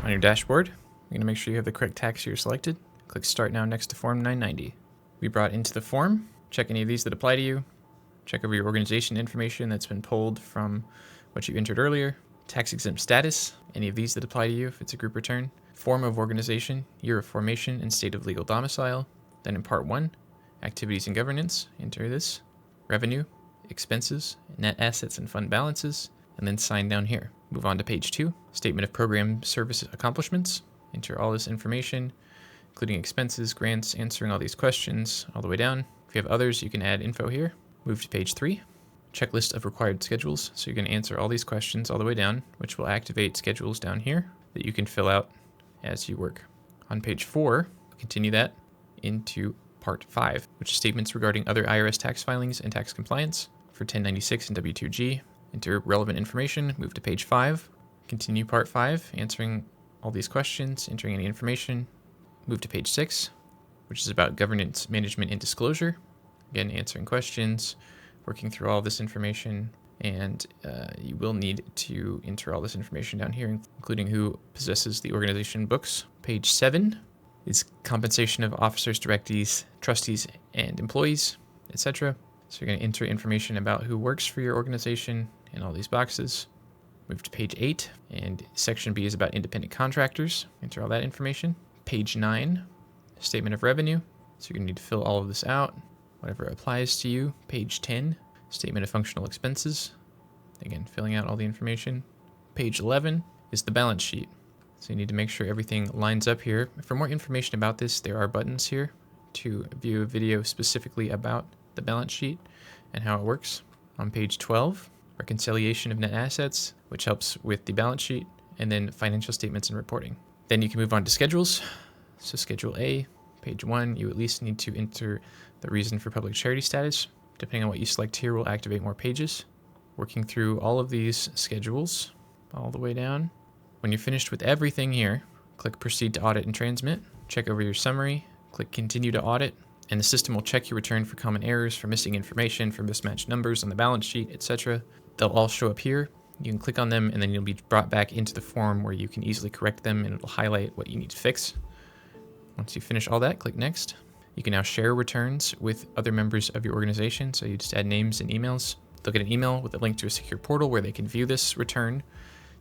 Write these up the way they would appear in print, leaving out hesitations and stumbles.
On your dashboard, you're going to make sure you have the correct tax year selected. Click Start Now next to Form 990. Be brought into the form. Check any of these that apply to you. Check over your organization information that's been pulled from what you entered earlier. Tax exempt status, any of these that apply to you if it's a group return. Form of organization, year of formation, and state of legal domicile. Then in Part 1, activities and governance, enter this. Revenue, expenses, net assets and fund balances, and then sign down here. Move on to page 2, statement of program service accomplishments. Enter all this information, including expenses, grants, answering all these questions all the way down. If you have others, you can add info here. Move to page 3, checklist of required schedules. So you're going to answer all these questions all the way down, which will activate schedules down here that you can fill out as you work. On page 4, continue that into Part 5, which is statements regarding other IRS tax filings and tax compliance for 1096 and W2G. Enter relevant information, move to page 5, continue Part 5, answering all these questions, entering any information. Move to page 6, which is about governance, management, and disclosure. Again, answering questions, working through all this information, and you will need to enter all this information down here, including who possesses the organization books. Page 7 is compensation of officers, directees, trustees, and employees, etc. So you're going to enter information about who works for your organization in all these boxes. Move to page 8, and section B is about independent contractors. Enter all that information. Page 9, statement of revenue. So you're going to need to fill all of this out, whatever applies to you. Page 10, statement of functional expenses. Again, filling out all the information. Page 11 is the balance sheet. So you need to make sure everything lines up here. For more information about this, there are buttons here to view a video specifically about the balance sheet and how it works. On page 12, reconciliation of net assets, which helps with the balance sheet, and then financial statements and reporting. Then you can move on to schedules. So Schedule A, page 1, you at least need to enter the reason for public charity status. Depending on what you select here, will activate more pages. Working through all of these schedules all the way down. When you're finished with everything here, click Proceed to Audit and Transmit. Check over your summary, click Continue to Audit, and the system will check your return for common errors, for missing information, for mismatched numbers on the balance sheet, etc. They'll all show up here. You can click on them, and then you'll be brought back into the form where you can easily correct them, and it'll highlight what you need to fix. Once you finish all that, click Next. You can now share returns with other members of your organization, so you just add names and emails. They'll get an email with a link to a secure portal where they can view this return,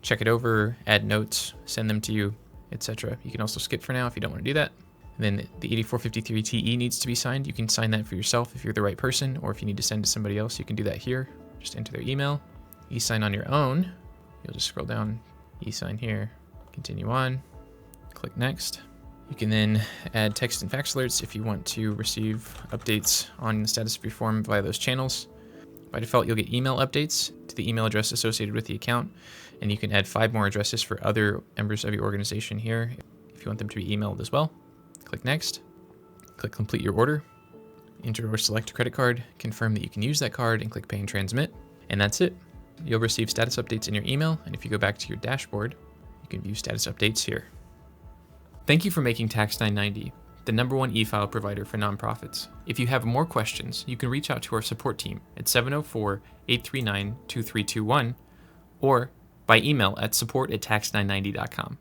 check it over, add notes, send them to you, etc. You can also skip for now if you don't want to do that. And then the 8453 TE needs to be signed. You can sign that for yourself if you're the right person, or if you need to send to somebody else, you can do that here. Just enter their email. E-sign on your own. You'll just scroll down, e-sign here, continue on, click Next. You can then add text and fax alerts if you want to receive updates on the status of your form via those channels. By default, you'll get email updates to the email address associated with the account, and you can add 5 more addresses for other members of your organization here if you want them to be emailed as well. Click Next. Click Complete Your Order. Enter or select a credit card, confirm that you can use that card, and click Pay and Transmit. And that's it. You'll receive status updates in your email, and if you go back to your dashboard, you can view status updates here. Thank you for making Tax 990 the #1 e-file provider for nonprofits. If you have more questions, you can reach out to our support team at 704-839-2321 or by email at support@tax990.com.